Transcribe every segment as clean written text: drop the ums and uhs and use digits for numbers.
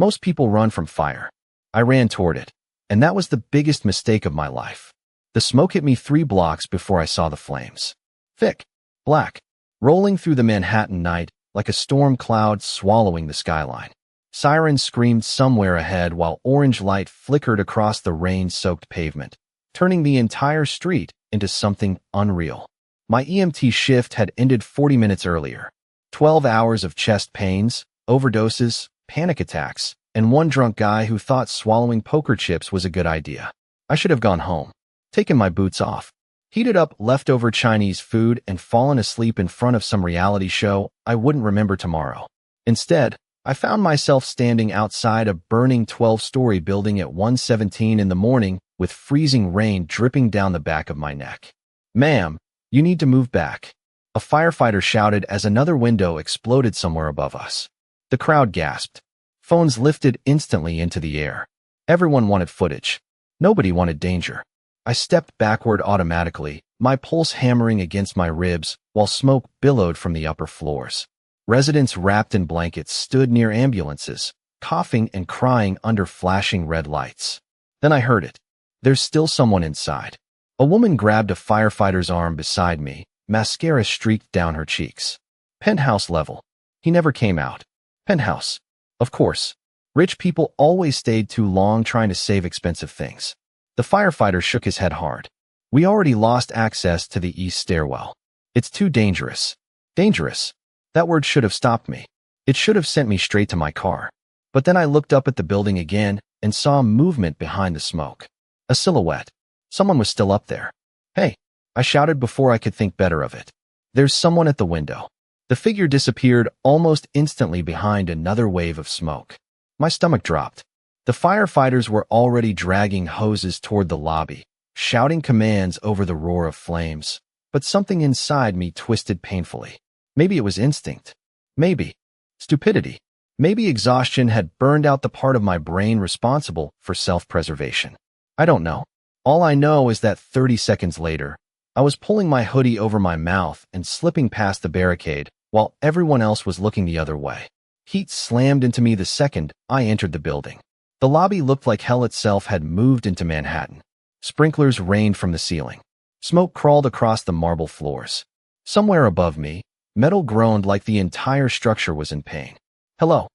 Most people run from fire. I ran toward it, and that was the biggest mistake of my life. The smoke hit me 3 blocks before I saw the flames. Thick, black, rolling through the Manhattan night like a storm cloud swallowing the skyline. Sirens screamed somewhere ahead while orange light flickered across the rain-soaked pavement, turning the entire street into something unreal. My EMT shift had ended 40 minutes earlier. 12 hours of chest pains, overdoses, panic attacks, and one drunk guy who thought swallowing poker chips was a good idea. I should have gone home, taken my boots off, heated up leftover Chinese food, and fallen asleep in front of some reality show I wouldn't remember tomorrow. Instead, I found myself standing outside a burning 12-story building at 1:17 in the morning with freezing rain dripping down the back of my neck. "Ma'am, you need to move back," a firefighter shouted as another window exploded somewhere above us. The crowd gasped. Phones lifted instantly into the air. Everyone wanted footage. Nobody wanted danger. I stepped backward automatically, my pulse hammering against my ribs while smoke billowed from the upper floors. Residents wrapped in blankets stood near ambulances, coughing and crying under flashing red lights. Then I heard it. There's still someone inside. A woman grabbed a firefighter's arm beside me, mascara streaked down her cheeks. Penthouse level. He never came out. Penthouse. Of course. Rich people always stayed too long trying to save expensive things. The firefighter shook his head hard. "We already lost access to the east stairwell. It's too dangerous." Dangerous. That word should have stopped me. It should have sent me straight to my car. But then I looked up at the building again and saw movement behind the smoke. A silhouette. Someone was still up there. "Hey," I shouted before I could think better of it. "There's someone at the window." The figure disappeared almost instantly behind another wave of smoke. My stomach dropped. The firefighters were already dragging hoses toward the lobby, shouting commands over the roar of flames, but something inside me twisted painfully. Maybe it was instinct. Maybe stupidity. Maybe exhaustion had burned out the part of my brain responsible for self-preservation. I don't know. All I know is that 30 seconds later, I was pulling my hoodie over my mouth and slipping past the barricade while everyone else was looking the other way. Heat slammed into me the second I entered the building. The lobby looked like hell itself had moved into Manhattan. Sprinklers rained from the ceiling. Smoke crawled across the marble floors. Somewhere above me, metal groaned like the entire structure was in pain. "Hello."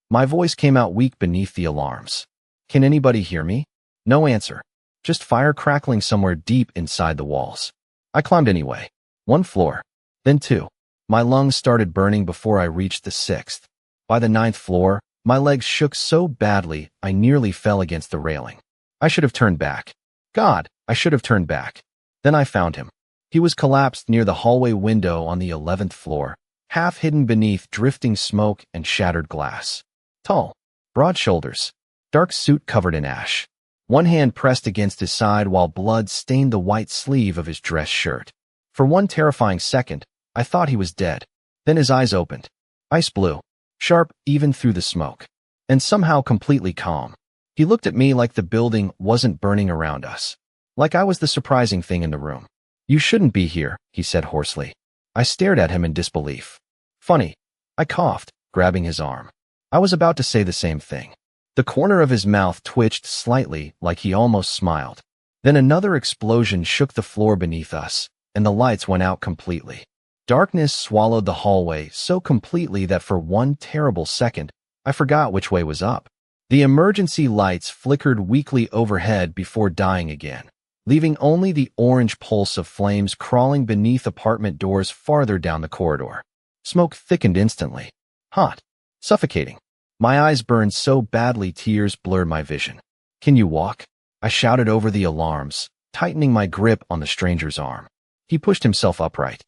My voice came out weak beneath the alarms. "Can anybody hear me?" No answer. Just fire crackling somewhere deep inside the walls. I climbed anyway. 1 floor. Then 2. My lungs started burning before I reached the 6th. By the 9th floor, my legs shook so badly I nearly fell against the railing. I should have turned back. God, I should have turned back. Then I found him. He was collapsed near the hallway window on the 11th floor, half hidden beneath drifting smoke and shattered glass. Tall, broad shoulders, dark suit covered in ash. One hand pressed against his side while blood stained the white sleeve of his dress shirt. For one terrifying second, I thought he was dead. Then his eyes opened. Ice blue, sharp even through the smoke, and somehow completely calm. He looked at me like the building wasn't burning around us. Like I was the surprising thing in the room. "You shouldn't be here," he said hoarsely. I stared at him in disbelief. "Funny." I coughed, grabbing his arm. I was about to say the same thing. The corner of his mouth twitched slightly like he almost smiled. Then another explosion shook the floor beneath us, and the lights went out completely. Darkness swallowed the hallway so completely that for one terrible second, I forgot which way was up. The emergency lights flickered weakly overhead before dying again, leaving only the orange pulse of flames crawling beneath apartment doors farther down the corridor. Smoke thickened instantly. Hot. Suffocating. My eyes burned so badly tears blurred my vision. "Can you walk?" I shouted over the alarms, tightening my grip on the stranger's arm. He pushed himself upright,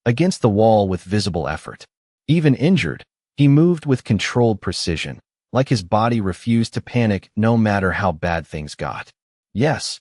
against the wall with visible effort. Even injured, he moved with controlled precision, like his body refused to panic no matter how bad things got. "Yes."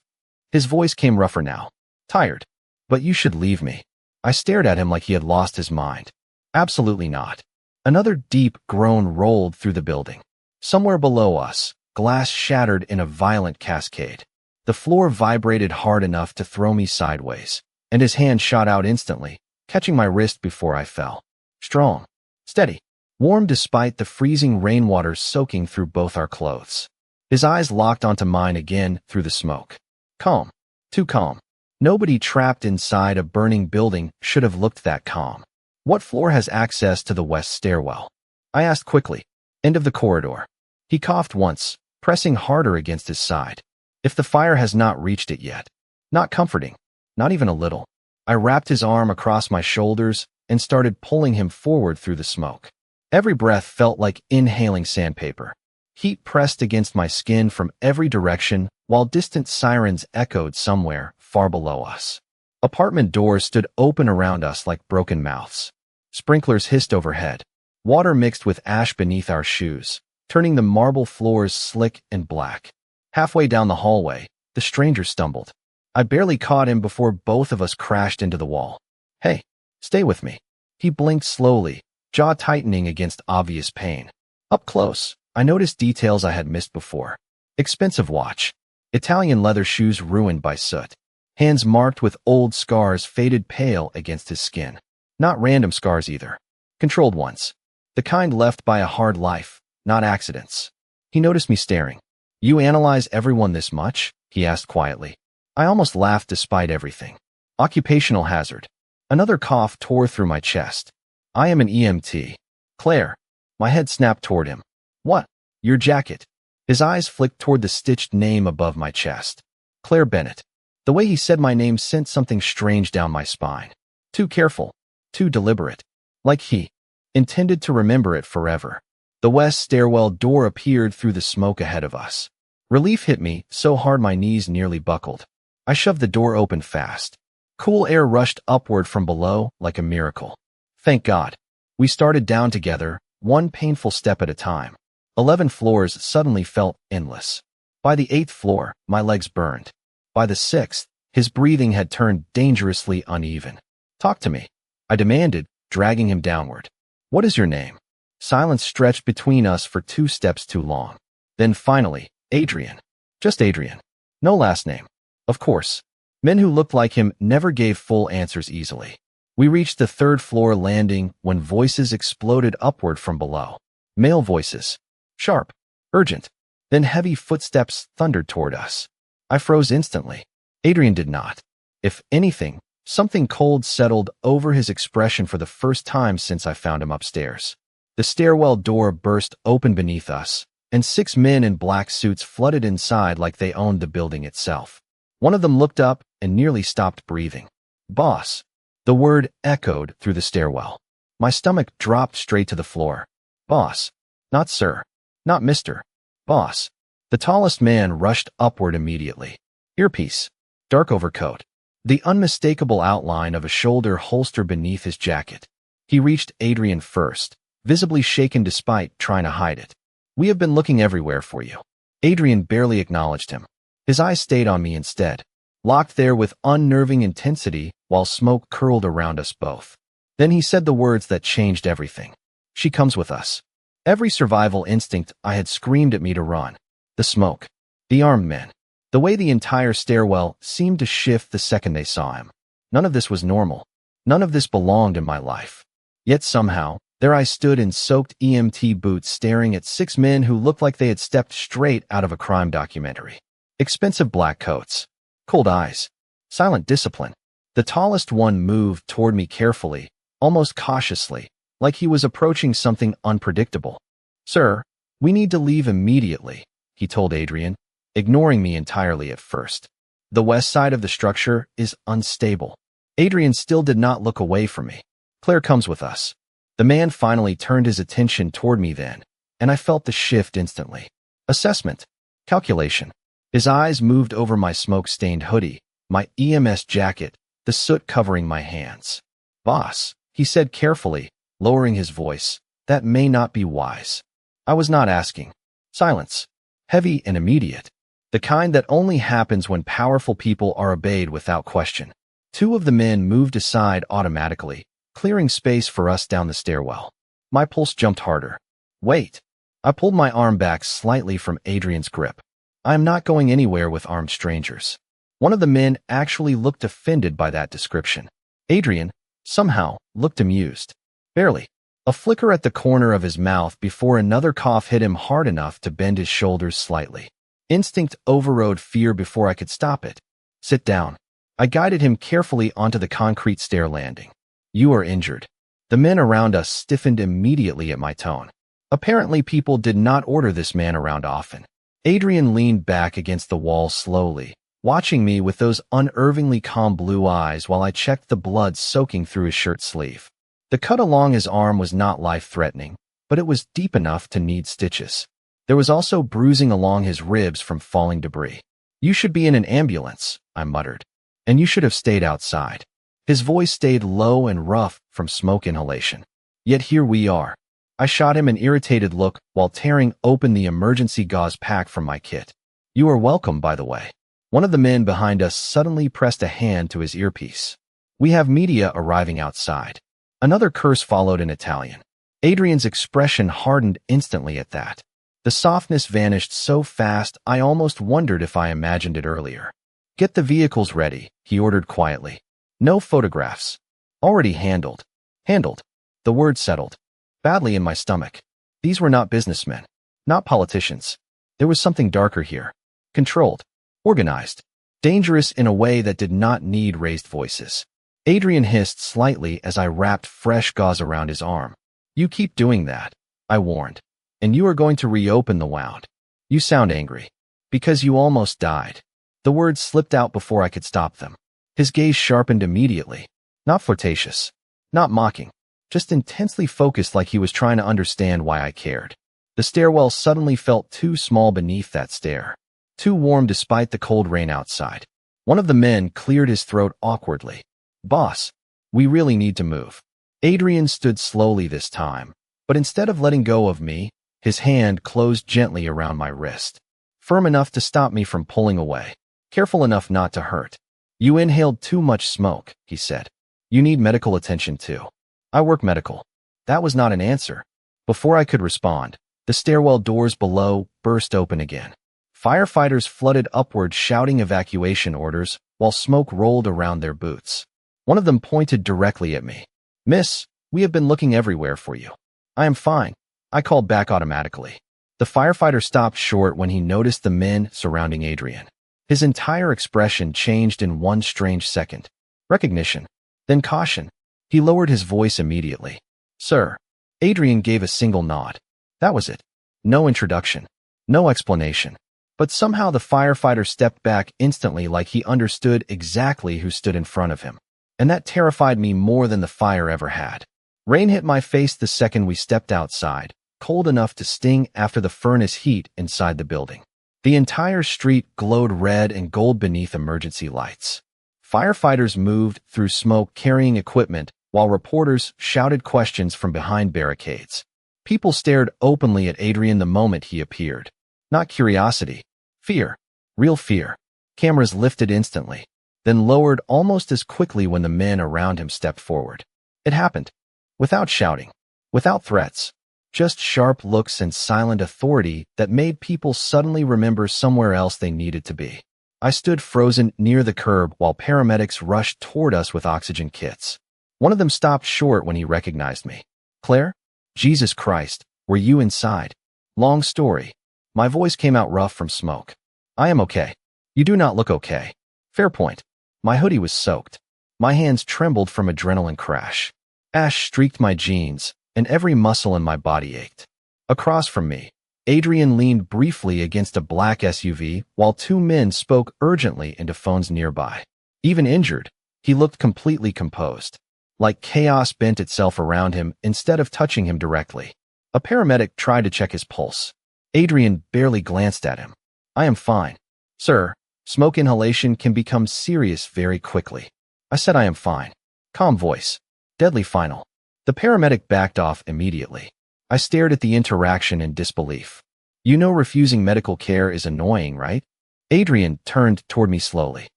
His voice came rougher now. "Tired. But you should leave me." I stared at him like he had lost his mind. "Absolutely not." Another deep groan rolled through the building. Somewhere below us, glass shattered in a violent cascade. The floor vibrated hard enough to throw me sideways, and his hand shot out instantly, catching my wrist before I fell. Strong. Steady. warm despite the freezing rainwater soaking through both our clothes. His eyes locked onto mine again through the smoke. Calm. Too calm. Nobody trapped inside a burning building should have looked that calm. What floor has access to the west stairwell? I asked quickly. End of the corridor. He coughed once, pressing harder against his side. If the fire has not reached it yet. Not comforting. Not even a little. I wrapped his arm across my shoulders and started pulling him forward through the smoke. Every breath felt like inhaling sandpaper. Heat pressed against my skin from every direction while distant sirens echoed somewhere far below us. Apartment doors stood open around us like broken mouths. Sprinklers hissed overhead. Water mixed with ash beneath our shoes, turning the marble floors slick and black. Halfway down the hallway, the stranger stumbled. I barely caught him before both of us crashed into the wall. Hey, stay with me. He blinked slowly, jaw tightening against obvious pain. Up close, I noticed details I had missed before. Expensive watch. Italian leather shoes ruined by soot. Hands marked with old scars faded pale against his skin. Not random scars either. Controlled ones. The kind left by a hard life, not accidents. He noticed me staring. You analyze everyone this much? He asked quietly. I almost laughed despite everything. Occupational hazard. Another cough tore through my chest. I am an EMT. Claire. My head snapped toward him. What? Your jacket. His eyes flicked toward the stitched name above my chest. Claire Bennett. The way he said my name sent something strange down my spine. Too careful. Too deliberate. Like he intended to remember it forever. The west stairwell door appeared through the smoke ahead of us. Relief hit me so hard my knees nearly buckled. I shoved the door open fast. Cool air rushed upward from below like a miracle. Thank God. We started down together, one painful step at a time. 11 floors suddenly felt endless. By the 8th floor, my legs burned. By the 6th, his breathing had turned dangerously uneven. Talk to me, I demanded, dragging him downward. What is your name? Silence stretched between us for 2 steps too long. Then finally, Adrian. Just Adrian. No last name. Of course. Men who looked like him never gave full answers easily. We reached the 3rd floor landing when voices exploded upward from below. Male voices. Sharp. Urgent. Then heavy footsteps thundered toward us. I froze instantly. Adrian did not. If anything, something cold settled over his expression for the first time since I found him upstairs. The stairwell door burst open beneath us, and 6 men in black suits flooded inside like they owned the building itself. One of them looked up and nearly stopped breathing. Boss. The word echoed through the stairwell. My stomach dropped straight to the floor. Boss. Not sir. Not mister. Boss. The tallest man rushed upward immediately. Earpiece. Dark overcoat. The unmistakable outline of a shoulder holster beneath his jacket. He reached Adrian first, visibly shaken despite trying to hide it. We have been looking everywhere for you. Adrian barely acknowledged him. His eyes stayed on me instead, locked there with unnerving intensity while smoke curled around us both. Then he said the words that changed everything. She comes with us. Every survival instinct I had screamed at me to run. The smoke. The armed men. The way the entire stairwell seemed to shift the second they saw him. None of this was normal. None of this belonged in my life. Yet somehow, there I stood in soaked EMT boots staring at 6 men who looked like they had stepped straight out of a crime documentary. Expensive black coats. Cold eyes. Silent discipline. The tallest one moved toward me carefully, almost cautiously, like he was approaching something unpredictable. Sir, we need to leave immediately, he told Adrian, ignoring me entirely at first. The west side of the structure is unstable. Adrian still did not look away from me. Claire comes with us. The man finally turned his attention toward me then, and I felt the shift instantly. Assessment. Calculation. His eyes moved over my smoke-stained hoodie, my EMS jacket, the soot covering my hands. Boss, he said carefully, lowering his voice, that may not be wise. I was not asking. Silence. Heavy and immediate. The kind that only happens when powerful people are obeyed without question. 2 of the men moved aside automatically, clearing space for us down the stairwell. My pulse jumped harder. Wait. I pulled my arm back slightly from Adrian's grip. I am not going anywhere with armed strangers. One of the men actually looked offended by that description. Adrian, somehow, looked amused. Barely. A flicker at the corner of his mouth before another cough hit him hard enough to bend his shoulders slightly. Instinct overrode fear before I could stop it. Sit down. I guided him carefully onto the concrete stair landing. You are injured. The men around us stiffened immediately at my tone. Apparently people did not order this man around often. Adrian leaned back against the wall slowly, watching me with those unervingly calm blue eyes while I checked the blood soaking through his shirt sleeve. The cut along his arm was not life-threatening, but it was deep enough to need stitches. There was also bruising along his ribs from falling debris. You should be in an ambulance, I muttered. And you should have stayed outside. His voice stayed low and rough from smoke inhalation. Yet here we are. I shot him an irritated look while tearing open the emergency gauze pack from my kit. You are welcome, by the way. One of the men behind us suddenly pressed a hand to his earpiece. We have media arriving outside. Another curse followed in Italian. Adrian's expression hardened instantly at that. The softness vanished so fast I almost wondered if I imagined it earlier. Get the vehicles ready, he ordered quietly. No photographs. Already handled. Handled. The word settled. Badly in my stomach. These were not businessmen. Not politicians. There was something darker here. Controlled. Organized. Dangerous in a way that did not need raised voices. Adrian hissed slightly as I wrapped fresh gauze around his arm. You keep doing that, I warned. And you are going to reopen the wound. You sound angry. Because you almost died. The words slipped out before I could stop them. His gaze sharpened immediately. Not flirtatious. Not mocking. Just intensely focused like he was trying to understand why I cared. The stairwell suddenly felt too small beneath that stare. Too warm despite the cold rain outside. One of the men cleared his throat awkwardly. Boss, we really need to move. Adrian stood slowly this time, but instead of letting go of me, his hand closed gently around my wrist. Firm enough to stop me from pulling away. Careful enough not to hurt. You inhaled too much smoke, he said. You need medical attention too. I work medical. That was not an answer. Before I could respond, the stairwell doors below burst open again. Firefighters flooded upward shouting evacuation orders while smoke rolled around their boots. One of them pointed directly at me. Miss, we have been looking everywhere for you. I am fine. I called back automatically. The firefighter stopped short when he noticed the men surrounding Adrian. His entire expression changed in one strange second. Recognition. Then caution. He lowered his voice immediately. Sir. Adrian gave a single nod. That was it. No introduction. No explanation. But somehow the firefighter stepped back instantly like he understood exactly who stood in front of him. And that terrified me more than the fire ever had. Rain hit my face the second we stepped outside, cold enough to sting after the furnace heat inside the building. The entire street glowed red and gold beneath emergency lights. Firefighters moved through smoke carrying equipment, while reporters shouted questions from behind barricades. People stared openly at Adrian the moment he appeared. Not curiosity. Fear. Real fear. Cameras lifted instantly, then lowered almost as quickly when the men around him stepped forward. It happened. Without shouting. Without threats. Just sharp looks and silent authority that made people suddenly remember somewhere else they needed to be. I stood frozen near the curb while paramedics rushed toward us with oxygen kits. One of them stopped short when he recognized me. Claire? Jesus Christ, were you inside? Long story. My voice came out rough from smoke. I am okay. You do not look okay. Fair point. My hoodie was soaked. My hands trembled from adrenaline crash. Ash streaked my jeans, and every muscle in my body ached. Across from me, Adrian leaned briefly against a black SUV while two men spoke urgently into phones nearby. Even injured, he looked completely composed. Like chaos bent itself around him instead of touching him directly. A paramedic tried to check his pulse. Adrian barely glanced at him. I am fine. Sir, smoke inhalation can become serious very quickly. I said I am fine. Calm voice. Deadly final. The paramedic backed off immediately. I stared at the interaction in disbelief. You know refusing medical care is annoying, right? Adrian turned toward me slowly.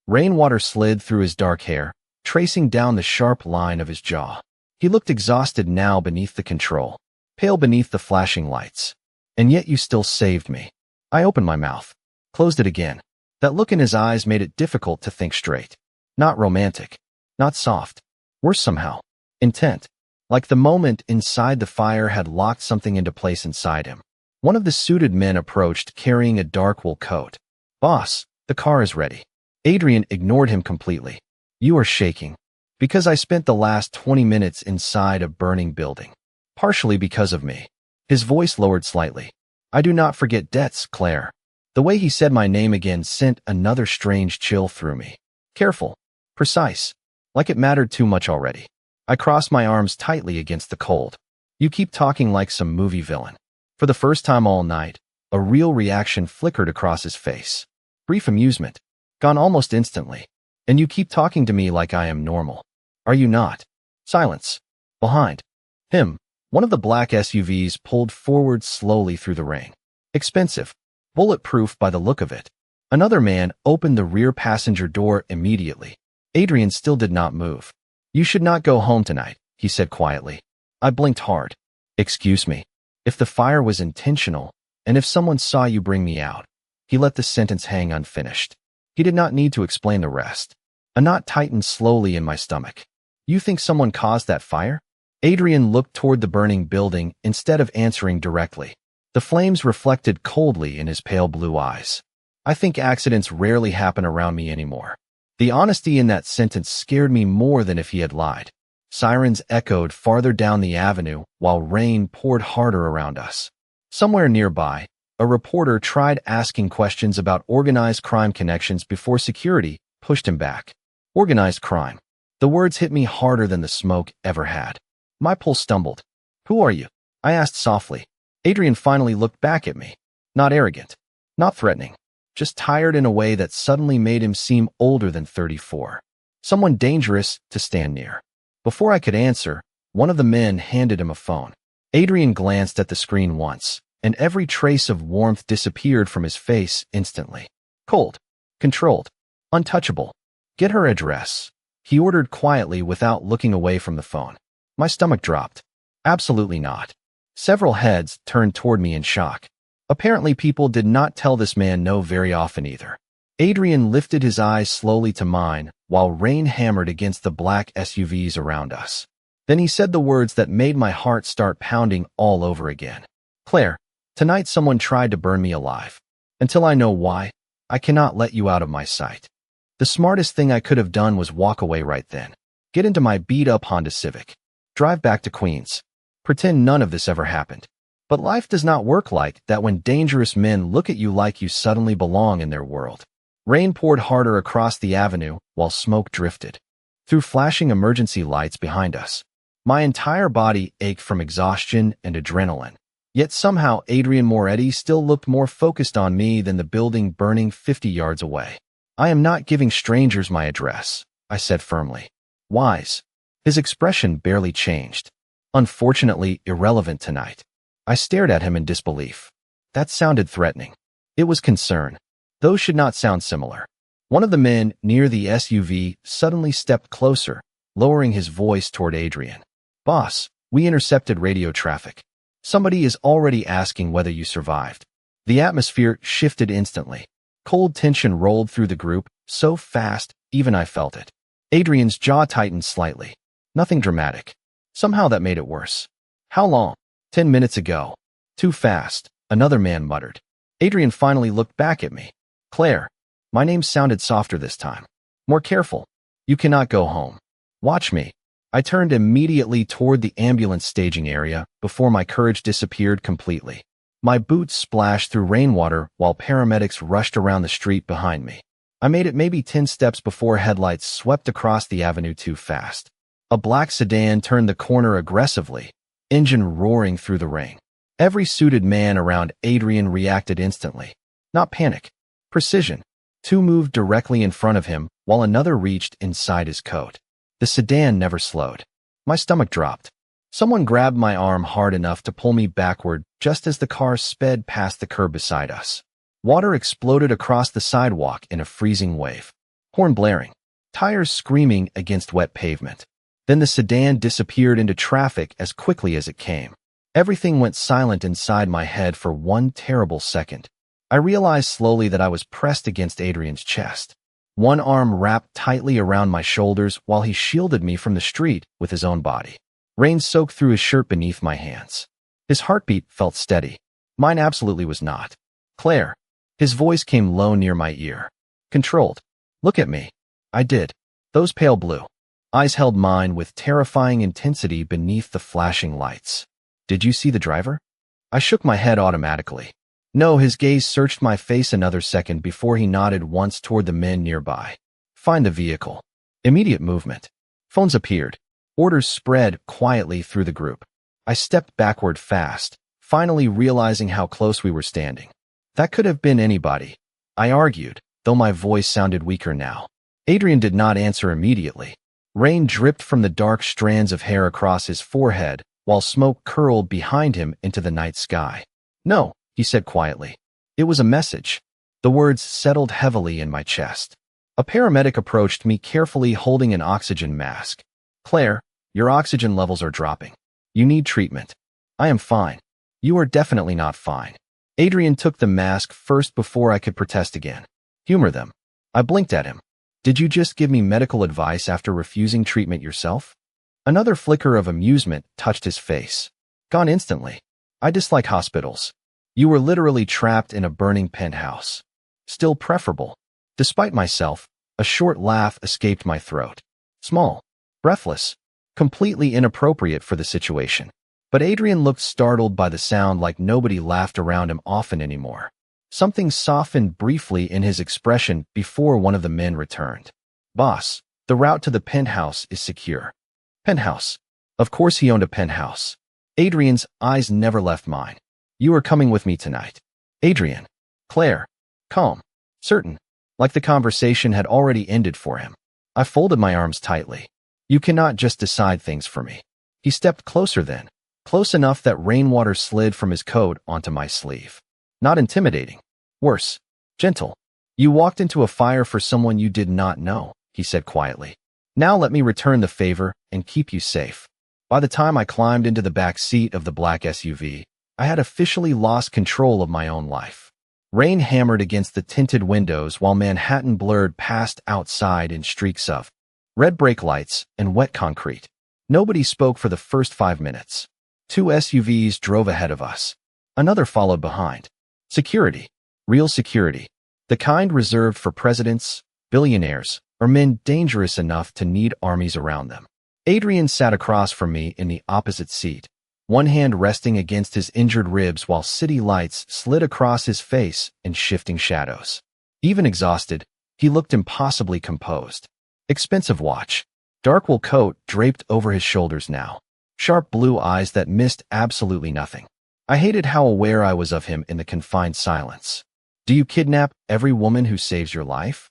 Rainwater slid through his dark hair, tracing down the sharp line of his jaw. He looked exhausted now beneath the control, pale beneath the flashing lights. And yet you still saved me. I opened my mouth, closed it again. That look in his eyes made it difficult to think straight. Not romantic. Not soft. Worse somehow. Intent. like the moment inside the fire had locked something into place inside him. One of the suited men approached, carrying a dark wool coat. "Boss, the car is ready." Adrian ignored him completely. "You are shaking." "Because I spent the last 20 minutes inside a burning building. Partially because of me." His voice lowered slightly. "I do not forget debts, Claire." The way he said my name again sent another strange chill through me. Careful. Precise. Like it mattered too much already. I crossed my arms tightly against the cold. "You keep talking like some movie villain." For the first time all night, a real reaction flickered across his face. Brief amusement. Gone almost instantly. "And you keep talking to me like I am normal. Are you not?" Silence. Behind him, one of the black SUVs pulled forward slowly through the rain. Expensive. Bulletproof by the look of it. Another man opened the rear passenger door immediately. Adrian still did not move. "You should not go home tonight," he said quietly. I blinked hard. "Excuse me. If the fire was intentional, and if someone saw you bring me out." He let the sentence hang unfinished. He did not need to explain the rest. A knot tightened slowly in my stomach. "You think someone caused that fire?" Adrian looked toward the burning building instead of answering directly. The flames reflected coldly in his pale blue eyes. "I think accidents rarely happen around me anymore." The honesty in that sentence scared me more than if he had lied. Sirens echoed farther down the avenue while rain poured harder around us. Somewhere nearby, a reporter tried asking questions about organized crime connections before security pushed him back. Organized crime. The words hit me harder than the smoke ever had. My pulse stumbled. "Who are you?" I asked softly. Adrian finally looked back at me. Not arrogant. Not threatening. Just tired in a way that suddenly made him seem older than 34. Someone dangerous to stand near. Before I could answer, one of the men handed him a phone. Adrian glanced at the screen once, and every trace of warmth disappeared from his face instantly. Cold. Controlled. Untouchable. "Get her address," he ordered quietly without looking away from the phone. My stomach dropped. Absolutely not. Several heads turned toward me in shock. Apparently people did not tell this man no very often either. Adrian lifted his eyes slowly to mine while rain hammered against the black SUVs around us. Then he said the words that made my heart start pounding all over again. "Claire, tonight someone tried to burn me alive. Until I know why, I cannot let you out of my sight." The smartest thing I could have done was walk away right then. Get into my beat-up Honda Civic. Drive back to Queens. Pretend none of this ever happened. But life does not work like that when dangerous men look at you like you suddenly belong in their world. Rain poured harder across the avenue while smoke drifted through flashing emergency lights behind us. My entire body ached from exhaustion and adrenaline. Yet somehow Adrian Moretti still looked more focused on me than the building burning 50 yards away. "I am not giving strangers my address," I said firmly. "Wise." His expression barely changed. "Unfortunately irrelevant tonight." I stared at him in disbelief. That sounded threatening. It was concern. Those should not sound similar. One of the men near the SUV suddenly stepped closer, lowering his voice toward Adrian. "Boss, we intercepted radio traffic. Somebody is already asking whether you survived." The atmosphere shifted instantly. Cold tension rolled through the group, so fast, even I felt it. Adrian's jaw tightened slightly. Nothing dramatic. Somehow that made it worse. "How long?" 10 minutes ago." "Too fast," another man muttered. Adrian finally looked back at me. "Claire." My name sounded softer this time. "More careful. You cannot go home. Watch me." I turned immediately toward the ambulance staging area before my courage disappeared completely. My boots splashed through rainwater while paramedics rushed around the street behind me. I made it maybe 10 steps before headlights swept across the avenue too fast. A black sedan turned the corner aggressively, engine roaring through the rain. Every suited man around Adrian reacted instantly. Not panic. Precision. Two moved directly in front of him, while another reached inside his coat. The sedan never slowed. My stomach dropped. Someone grabbed my arm hard enough to pull me backward just as the car sped past the curb beside us. Water exploded across the sidewalk in a freezing wave. Horn blaring. Tires screaming against wet pavement. Then the sedan disappeared into traffic as quickly as it came. Everything went silent inside my head for one terrible second. I realized slowly that I was pressed against Adrian's chest. One arm wrapped tightly around my shoulders while he shielded me from the street with his own body. Rain soaked through his shirt beneath my hands. His heartbeat felt steady. Mine absolutely was not. Claire. His voice came low near my ear. Controlled. Look at me. I did. Those pale blue eyes held mine with terrifying intensity beneath the flashing lights. Did you see the driver? I shook my head automatically. No, his gaze searched my face another second before he nodded once toward the men nearby. Find the vehicle. Immediate movement. Phones appeared. Orders spread quietly through the group. I stepped backward fast, finally realizing how close we were standing. That could have been anybody, I argued, though my voice sounded weaker now. Adrian did not answer immediately. Rain dripped from the dark strands of hair across his forehead, while smoke curled behind him into the night sky. No, he said quietly. It was a message. The words settled heavily in my chest. A paramedic approached me, carefully holding an oxygen mask. Claire, your oxygen levels are dropping. You need treatment. I am fine. You are definitely not fine. Adrian took the mask first before I could protest again. Humor them. I blinked at him. Did you just give me medical advice after refusing treatment yourself? Another flicker of amusement touched his face. Gone instantly. I dislike hospitals. You were literally trapped in a burning penthouse. Still preferable. Despite myself, a short laugh escaped my throat. Small. Breathless. Completely inappropriate for the situation. But Adrian looked startled by the sound, like nobody laughed around him often anymore. Something softened briefly in his expression before one of the men returned. Boss, the route to the penthouse is secure. Penthouse. Of course he owned a penthouse. Adrian's eyes never left mine. You are coming with me tonight. Adrian. Claire. Calm. Certain. Like the conversation had already ended for him. I folded my arms tightly. You cannot just decide things for me. He stepped closer then. Close enough that rainwater slid from his coat onto my sleeve. Not intimidating. Worse. Gentle. You walked into a fire for someone you did not know, he said quietly. Now let me return the favor and keep you safe. By the time I climbed into the back seat of the black SUV, I had officially lost control of my own life. Rain hammered against the tinted windows while Manhattan blurred past outside in streaks of red brake lights and wet concrete. Nobody spoke for the first 5 minutes. 2 SUVs drove ahead of us. Another followed behind. Security. Real security. The kind reserved for presidents, billionaires, or men dangerous enough to need armies around them. Adrian sat across from me in the opposite seat, one hand resting against his injured ribs while city lights slid across his face in shifting shadows. Even exhausted, he looked impossibly composed. Expensive watch. Dark wool coat draped over his shoulders now. Sharp blue eyes that missed absolutely nothing. I hated how aware I was of him in the confined silence. Do you kidnap every woman who saves your life?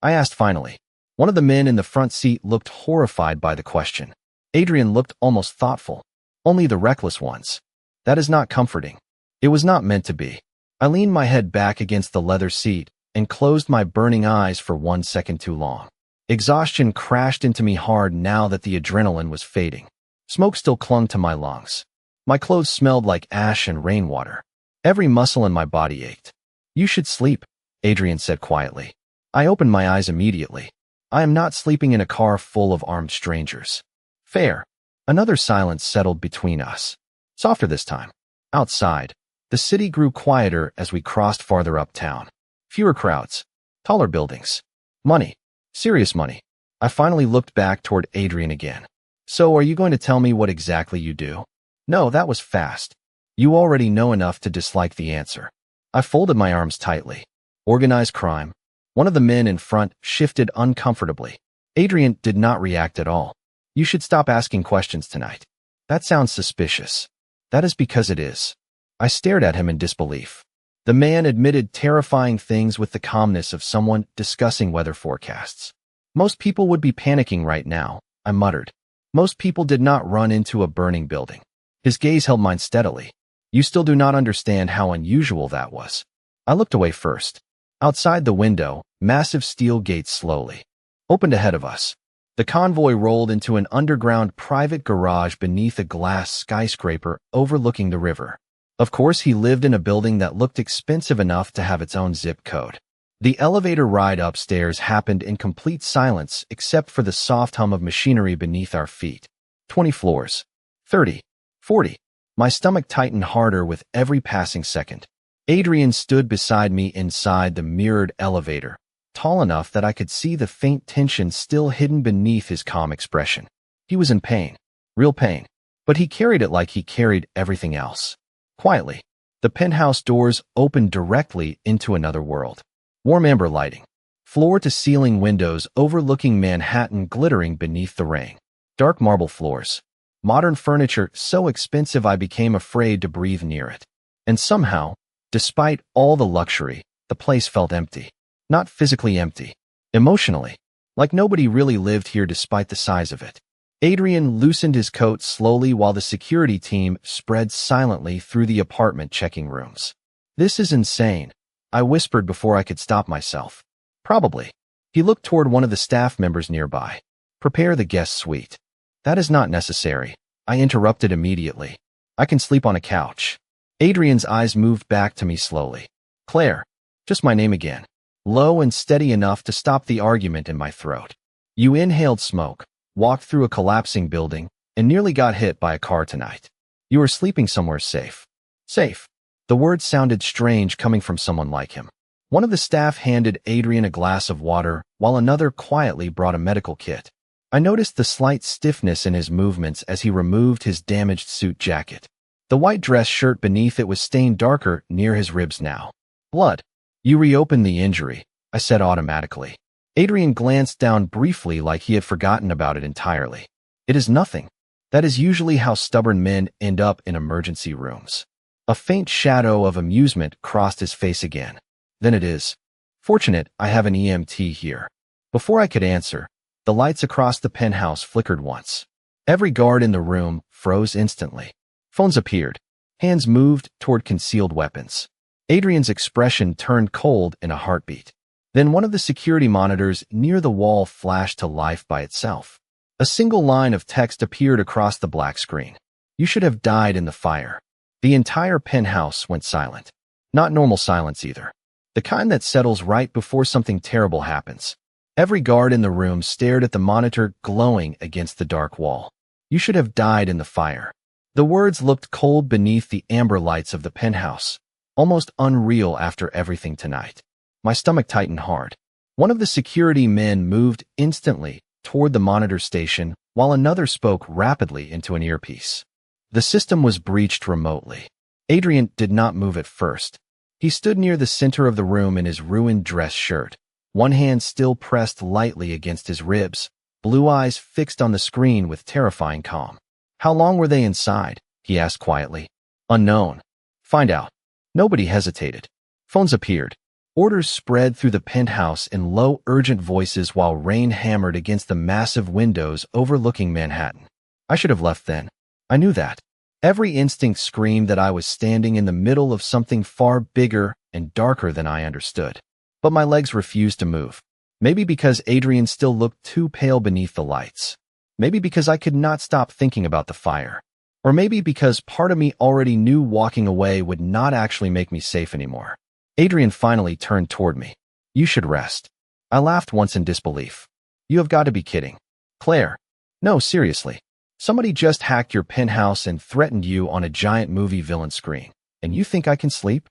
I asked finally. One of the men in the front seat looked horrified by the question. Adrian looked almost thoughtful. Only the reckless ones. That is not comforting. It was not meant to be. I leaned my head back against the leather seat and closed my burning eyes for 1 second too long. Exhaustion crashed into me hard now that the adrenaline was fading. Smoke still clung to my lungs. My clothes smelled like ash and rainwater. Every muscle in my body ached. You should sleep, Adrian said quietly. I opened my eyes immediately. I am not sleeping in a car full of armed strangers. Fair. Another silence settled between us. Softer this time. Outside, the city grew quieter as we crossed farther uptown. Fewer crowds. Taller buildings. Money. Serious money. I finally looked back toward Adrian again. So are you going to tell me what exactly you do? No, that was fast. You already know enough to dislike the answer. I folded my arms tightly. Organized crime. One of the men in front shifted uncomfortably. Adrian did not react at all. You should stop asking questions tonight. That sounds suspicious. That is because it is. I stared at him in disbelief. The man admitted terrifying things with the calmness of someone discussing weather forecasts. Most people would be panicking right now, I muttered. Most people did not run into a burning building. His gaze held mine steadily. You still do not understand how unusual that was. I looked away first. Outside the window, massive steel gates slowly opened ahead of us. The convoy rolled into an underground private garage beneath a glass skyscraper overlooking the river. Of course, he lived in a building that looked expensive enough to have its own zip code. The elevator ride upstairs happened in complete silence except for the soft hum of machinery beneath our feet. 20 floors. 30, 40. My stomach tightened harder with every passing second. Adrian stood beside me inside the mirrored elevator, tall enough that I could see the faint tension still hidden beneath his calm expression. He was in pain, real pain, but he carried it like he carried everything else. Quietly, the penthouse doors opened directly into another world. Warm amber lighting, floor-to-ceiling windows overlooking Manhattan glittering beneath the rain. Dark marble floors, modern furniture so expensive I became afraid to breathe near it. And somehow, despite all the luxury, the place felt empty. Not physically empty, emotionally, like nobody really lived here despite the size of it. Adrian loosened his coat slowly while the security team spread silently through the apartment checking rooms. "This is insane," I whispered before I could stop myself. "Probably." He looked toward one of the staff members nearby. "Prepare the guest suite." "That is not necessary," I interrupted immediately. "I can sleep on a couch." Adrian's eyes moved back to me slowly. "Claire." Just my name again. Low and steady enough to stop the argument in my throat. "You inhaled smoke, walked through a collapsing building, and nearly got hit by a car tonight. You are sleeping somewhere safe." Safe. The word sounded strange coming from someone like him. One of the staff handed Adrian a glass of water, while another quietly brought a medical kit. I noticed the slight stiffness in his movements as he removed his damaged suit jacket. The white dress shirt beneath it was stained darker near his ribs now. "Blood." "You reopened the injury," I said automatically. Adrian glanced down briefly like he had forgotten about it entirely. "It is nothing." That is usually how stubborn men end up in emergency rooms. A faint shadow of amusement crossed his face again. "Then it is fortunate I have an EMT here." Before I could answer, the lights across the penthouse flickered once. Every guard in the room froze instantly. Phones appeared. Hands moved toward concealed weapons. Adrian's expression turned cold in a heartbeat. Then one of the security monitors near the wall flashed to life by itself. A single line of text appeared across the black screen. "You should have died in the fire." The entire penthouse went silent. Not normal silence either. The kind that settles right before something terrible happens. Every guard in the room stared at the monitor glowing against the dark wall. "You should have died in the fire." The words looked cold beneath the amber lights of the penthouse, almost unreal after everything tonight. My stomach tightened hard. One of the security men moved instantly toward the monitor station, while another spoke rapidly into an earpiece. The system was breached remotely. Adrian did not move at first. He stood near the center of the room in his ruined dress shirt, one hand still pressed lightly against his ribs, blue eyes fixed on the screen with terrifying calm. "How long were they inside?" he asked quietly. "Unknown. Find out." Nobody hesitated. Phones appeared. Orders spread through the penthouse in low, urgent voices while rain hammered against the massive windows overlooking Manhattan. I should have left then. I knew that. Every instinct screamed that I was standing in the middle of something far bigger and darker than I understood. But my legs refused to move. Maybe because Adrian still looked too pale beneath the lights. Maybe because I could not stop thinking about the fire. Or maybe because part of me already knew walking away would not actually make me safe anymore. Adrian finally turned toward me. "You should rest." I laughed once in disbelief. "You have got to be kidding." "Claire." "No, seriously. Somebody just hacked your penthouse and threatened you on a giant movie villain screen. And you think I can sleep?"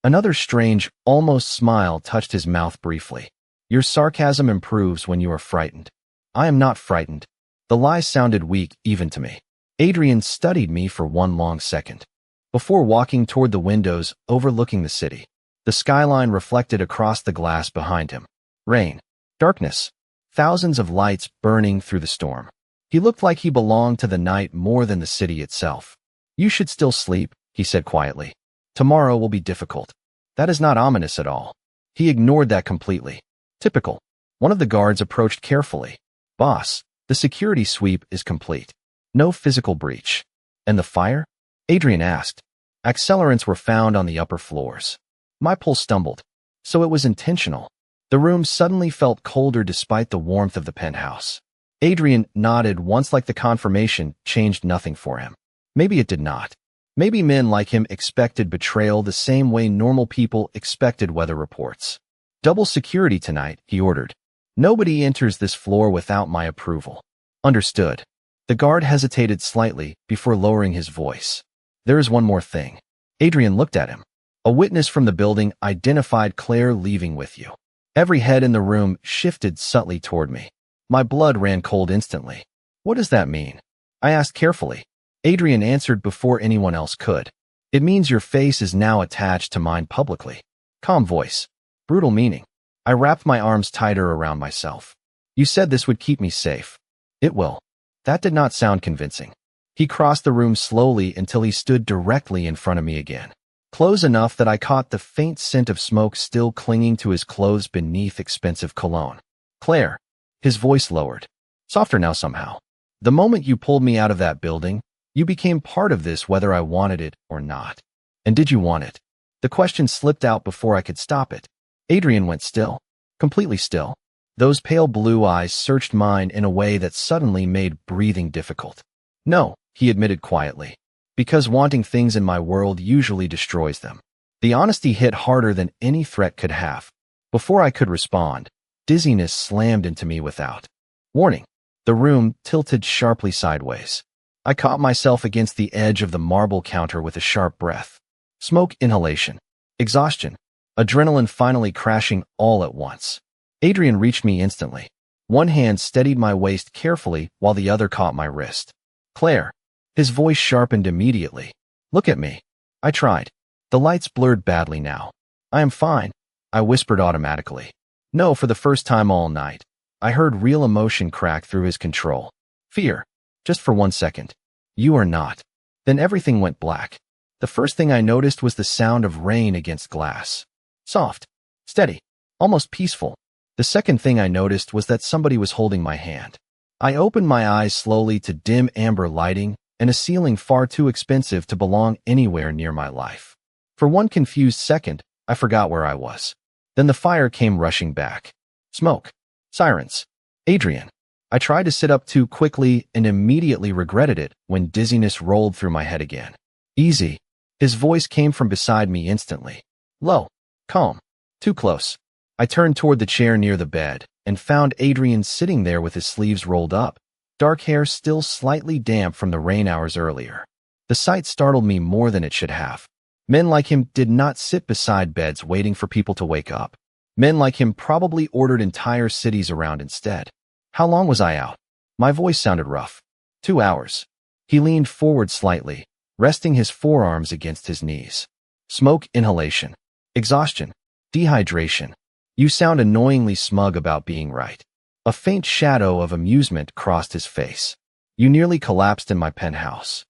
Another strange, almost smile touched his mouth briefly. "Your sarcasm improves when you are frightened." "I am not frightened." The lie sounded weak even to me. Adrian studied me for one long second, before walking toward the windows overlooking the city. The skyline reflected across the glass behind him. Rain. Darkness. Thousands of lights burning through the storm. He looked like he belonged to the night more than the city itself. "You should still sleep," he said quietly. "Tomorrow will be difficult." That is not ominous at all. He ignored that completely. Typical. One of the guards approached carefully. "Boss, the security sweep is complete. No physical breach." "And the fire?" Adrian asked. "Accelerants were found on the upper floors." My pulse stumbled. So it was intentional. The room suddenly felt colder despite the warmth of the penthouse. Adrian nodded once like the confirmation changed nothing for him. Maybe it did not. Maybe men like him expected betrayal the same way normal people expected weather reports. "Double security tonight," he ordered. "Nobody enters this floor without my approval." "Understood." The guard hesitated slightly before lowering his voice. There is one more thing. Adrian looked at him. A witness from the building identified Claire leaving with you. Every head in the room shifted subtly toward me. My blood ran cold instantly. What does that mean? I asked carefully. Adrian answered before anyone else could. It means your face is now attached to mine publicly. Calm voice. Brutal meaning. I wrapped my arms tighter around myself. You said this would keep me safe. It will. That did not sound convincing. He crossed the room slowly until he stood directly in front of me again. Close enough that I caught the faint scent of smoke still clinging to his clothes beneath expensive cologne. Claire. His voice lowered. Softer now somehow. The moment you pulled me out of that building, you became part of this whether I wanted it or not. And did you want it? The question slipped out before I could stop it. Adrian went still. Completely still. Those pale blue eyes searched mine in a way that suddenly made breathing difficult. No, he admitted quietly. Because wanting things in my world usually destroys them. The honesty hit harder than any threat could have. Before I could respond, dizziness slammed into me without warning. The room tilted sharply sideways. I caught myself against the edge of the marble counter with a sharp breath. Smoke inhalation. Exhaustion. Adrenaline finally crashing all at once. Adrian reached me instantly. One hand steadied my waist carefully while the other caught my wrist. Claire. His voice sharpened immediately. Look at me. I tried. The lights blurred badly now. I am fine. I whispered automatically. No, for the first time all night. I heard real emotion crack through his control. Fear. Just for 1 second. You are not. Then everything went black. The first thing I noticed was the sound of rain against glass. Soft. Steady. Almost peaceful. The second thing I noticed was that somebody was holding my hand. I opened my eyes slowly to dim amber lighting and a ceiling far too expensive to belong anywhere near my life. For one confused second, I forgot where I was. Then the fire came rushing back. Smoke. Sirens. Adrian. I tried to sit up too quickly and immediately regretted it when dizziness rolled through my head again. Easy. His voice came from beside me instantly. Low. Calm. Too close. I turned toward the chair near the bed and found Adrian sitting there with his sleeves rolled up, dark hair still slightly damp from the rain hours earlier. The sight startled me more than it should have. Men like him did not sit beside beds waiting for people to wake up. Men like him probably ordered entire cities around instead. How long was I out? My voice sounded rough. 2 hours. He leaned forward slightly, resting his forearms against his knees. Smoke inhalation. Exhaustion. Dehydration. You sound annoyingly smug about being right. A faint shadow of amusement crossed his face. You nearly collapsed in my penthouse.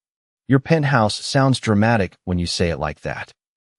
Your penthouse sounds dramatic when you say it like that.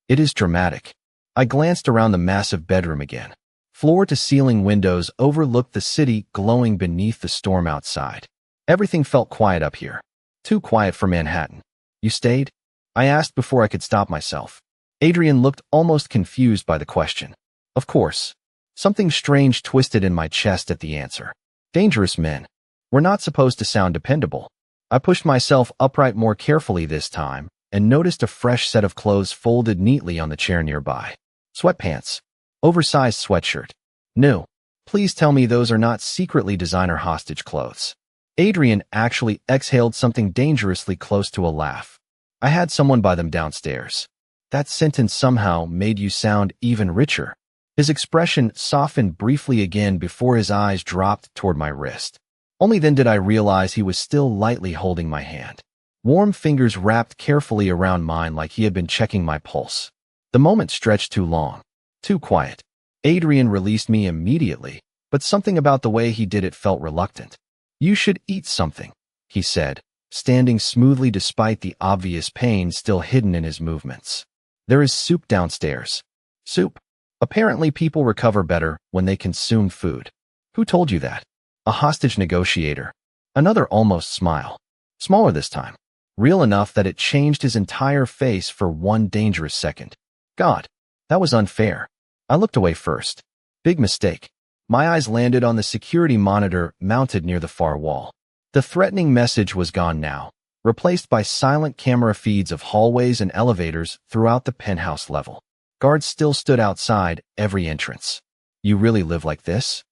It is dramatic. I glanced around the massive bedroom again. Floor-to-ceiling windows overlooked the city glowing beneath the storm outside. Everything felt quiet up here. Too quiet for Manhattan. You stayed? I asked before I could stop myself. Adrian looked almost confused by the question. Of course. Something strange twisted in my chest at the answer. Dangerous men. We're not supposed to sound dependable. I pushed myself upright more carefully this time and noticed a fresh set of clothes folded neatly on the chair nearby. Sweatpants. Oversized sweatshirt. New. Please tell me those are not secretly designer hostage clothes. Adrian actually exhaled something dangerously close to a laugh. I had someone buy them downstairs. That sentence somehow made you sound even richer. His expression softened briefly again before his eyes dropped toward my wrist. Only then did I realize he was still lightly holding my hand. Warm fingers wrapped carefully around mine like he had been checking my pulse. The moment stretched too long. Too quiet. Adrian released me immediately, but something about the way he did it felt reluctant. You should eat something, he said, standing smoothly despite the obvious pain still hidden in his movements. There is soup downstairs. Soup. Apparently people recover better when they consume food. Who told you that? A hostage negotiator. Another almost smile. Smaller this time. Real enough that it changed his entire face for one dangerous second. God, that was unfair. I looked away first. Big mistake. My eyes landed on the security monitor mounted near the far wall. The threatening message was gone now, replaced by silent camera feeds of hallways and elevators throughout the penthouse level. Guards still stood outside every entrance. You really live like this?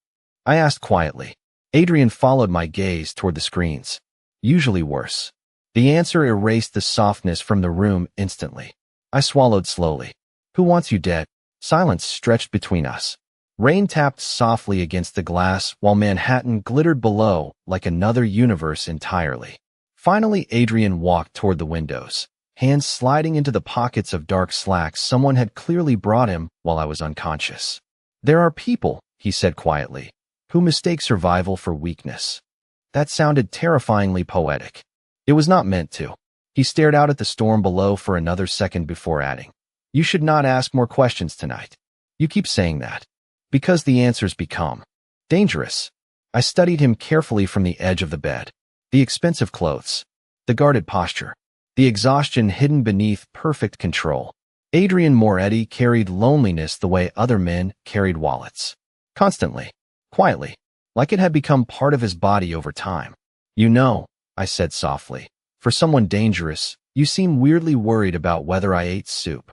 I asked quietly. Adrian followed my gaze toward the screens. Usually worse. The answer erased the softness from the room instantly. I swallowed slowly. Who wants you dead? Silence stretched between us. Rain tapped softly against the glass while Manhattan glittered below like another universe entirely. Finally, Adrian walked toward the windows, hands sliding into the pockets of dark slacks someone had clearly brought him while I was unconscious. There are people, he said quietly, who mistake survival for weakness. That sounded terrifyingly poetic. It was not meant to. He stared out at the storm below for another second before adding, "You should not ask more questions tonight. You keep saying that. Because the answers become dangerous." I studied him carefully from the edge of the bed. The expensive clothes, the guarded posture, the exhaustion hidden beneath perfect control. Adrian Moretti carried loneliness the way other men carried wallets. Constantly, quietly, like it had become part of his body over time. "You know," I said softly, "for someone dangerous, you seem weirdly worried about whether I ate soup."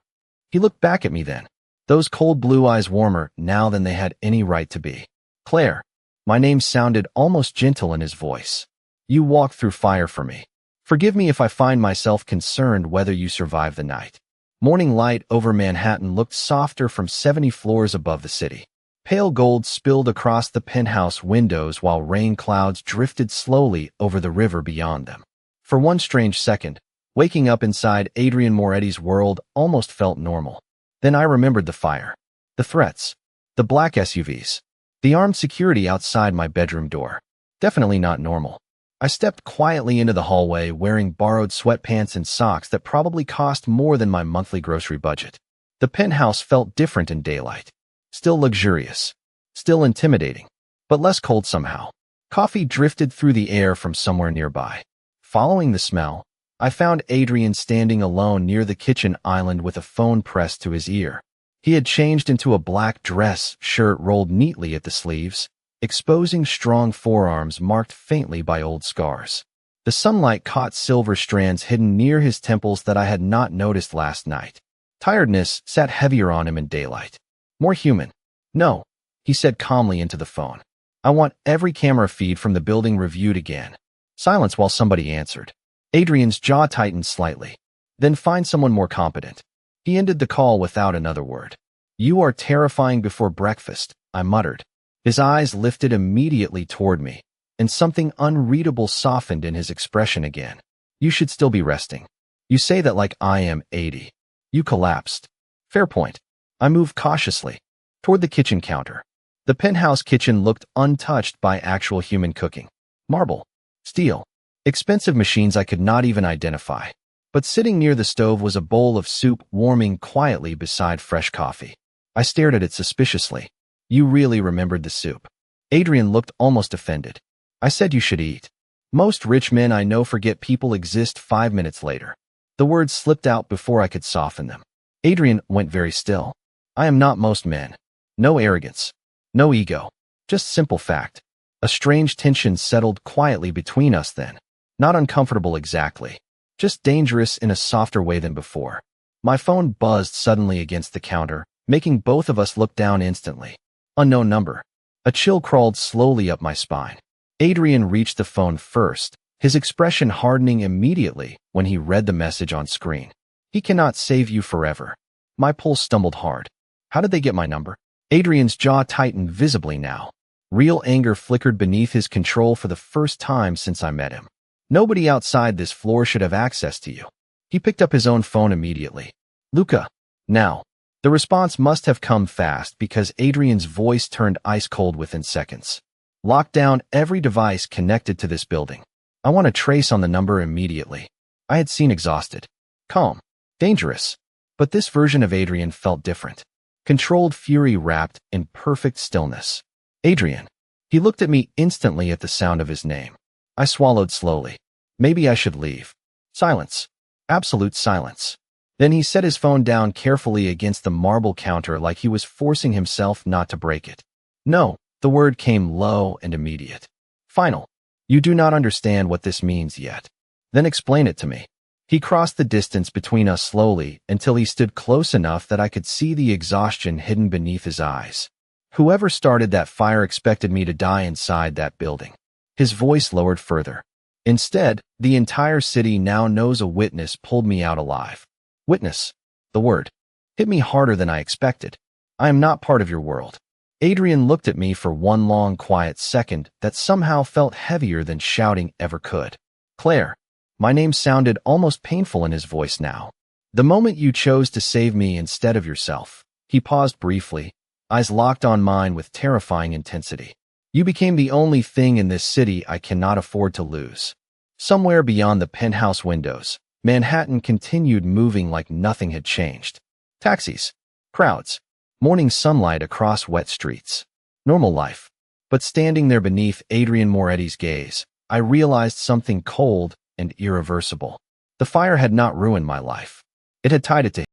He looked back at me then, those cold blue eyes warmer now than they had any right to be. "Claire." My name sounded almost gentle in his voice. "You walked through fire for me. Forgive me if I find myself concerned whether you survive the night." Morning light over Manhattan looked softer from 70 floors above the city. Pale gold spilled across the penthouse windows while rain clouds drifted slowly over the river beyond them. For one strange second, waking up inside Adrian Moretti's world almost felt normal. Then I remembered the fire, the threats, the black SUVs, the armed security outside my bedroom door. Definitely not normal. I stepped quietly into the hallway wearing borrowed sweatpants and socks that probably cost more than my monthly grocery budget. The penthouse felt different in daylight. Still luxurious, still intimidating, but less cold somehow. Coffee drifted through the air from somewhere nearby. Following the smell, I found Adrian standing alone near the kitchen island with a phone pressed to his ear. He had changed into a black dress shirt rolled neatly at the sleeves, exposing strong forearms marked faintly by old scars. The sunlight caught silver strands hidden near his temples that I had not noticed last night. Tiredness sat heavier on him in daylight. More human. "No," he said calmly into the phone. "I want every camera feed from the building reviewed again." Silence while somebody answered. Adrian's jaw tightened slightly. "Then find someone more competent." He ended the call without another word. "You are terrifying before breakfast," I muttered. His eyes lifted immediately toward me, and something unreadable softened in his expression again. "You should still be resting. You say that like I am 80. You collapsed." Fair point. I moved cautiously toward the kitchen counter. The penthouse kitchen looked untouched by actual human cooking. Marble, steel, expensive machines I could not even identify. But sitting near the stove was a bowl of soup warming quietly beside fresh coffee. I stared at it suspiciously. "You really remembered the soup." Adrian looked almost offended. "I said you should eat. Most rich men I know forget people exist 5 minutes later." The words slipped out before I could soften them. Adrian went very still. "I am not most men. No arrogance. No ego. Just simple fact." A strange tension settled quietly between us then. Not uncomfortable exactly. Just dangerous in a softer way than before. My phone buzzed suddenly against the counter, making both of us look down instantly. Unknown number. A chill crawled slowly up my spine. Adrian reached the phone first, his expression hardening immediately when he read the message on screen. "He cannot save you forever." My pulse stumbled hard. How did they get my number? Adrian's jaw tightened visibly now. Real anger flickered beneath his control for the first time since I met him. "Nobody outside this floor should have access to you." He picked up his own phone immediately. "Luca." Now. The response must have come fast because Adrian's voice turned ice cold within seconds. "Lock down every device connected to this building. I want a trace on the number immediately." I had seen exhausted, calm, dangerous. But this version of Adrian felt different. Controlled fury wrapped in perfect stillness. "Adrian." He looked at me instantly at the sound of his name. I swallowed slowly. Maybe I should leave. Silence. Absolute silence. Then he set his phone down carefully against the marble counter like he was forcing himself not to break it. "No." The word came low and immediate. "Final. You do not understand what this means yet. Then explain it to me." He crossed the distance between us slowly until he stood close enough that I could see the exhaustion hidden beneath his eyes. "Whoever started that fire expected me to die inside that building." His voice lowered further. Instead, the entire city now knows a witness pulled me out alive. Witness. The word hit me harder than I expected. I am not part of your world. Adrian looked at me for one long, quiet second that somehow felt heavier than shouting ever could. Claire. My name sounded almost painful in his voice now. The moment you chose to save me instead of yourself. He paused briefly, eyes locked on mine with terrifying intensity. You became the only thing in this city I cannot afford to lose. Somewhere beyond the penthouse windows, Manhattan continued moving like nothing had changed. Taxis, crowds, morning sunlight across wet streets. Normal life. But standing there beneath Adrian Moretti's gaze, I realized something cold and irreversible. The fire had not ruined my life. It had tied it to